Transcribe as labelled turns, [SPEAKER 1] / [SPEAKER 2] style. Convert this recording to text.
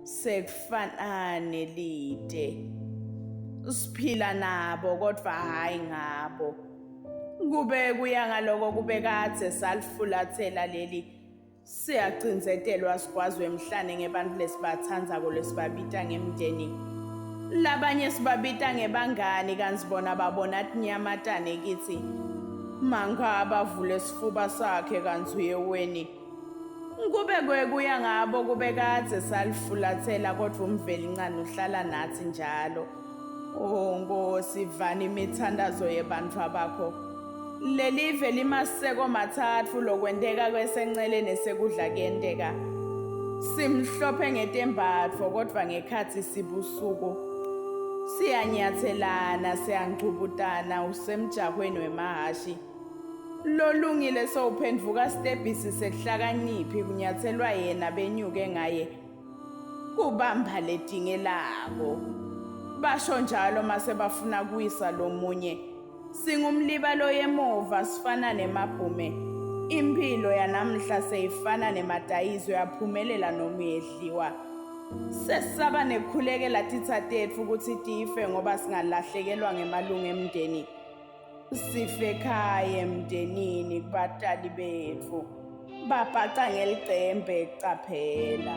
[SPEAKER 1] sekufanane lide. Siphila nabo kodwa hayi ngabo. Kube kuya ngaloko kube kade salifulathela leli siyagcinzetelwa sigwazwe emhlane ngebantu lesibathandzako lesibabita ngemndeni. Labanye sibabita ngebangani kanti bona babona athi nyamatane kithi. Mangaba vule isifuba sakhe kanti uye weni. Kube kuya ngabo kube kade salifulathela kodwa umveli incane uhlala nathi njalo. Oh Nkosi vana imithandazo yebantu abakho. Lelive limaseko mathathu lokwenteka kwesenceleni sekudla kuyenteka. Simhlophe ngetembatho kodwa ngekhathi sibusuku. Siyanyathelana siyangcubutana usemjahweni wemahashi. Lolungile sowuphendvuka stebhisi sekuhlakanyiphi kunyathelwa yena benyuke ngaye. Kubamba letinge labo. Basho njalo mase bafuna kuyisa lomunye. Singumlibalo yemuva sifana nemabhume. Impilo yanamhla seyifana nemadayizo yaphumelela noma uyedliwa. Sesaba nekukhulekela titha tetfu ukuthi tife ngoba singalahlekelwa ngemalungu emndeni. Sife ekhaya emndenini kubatali bethu. Babhaca ngelicembe qaphela.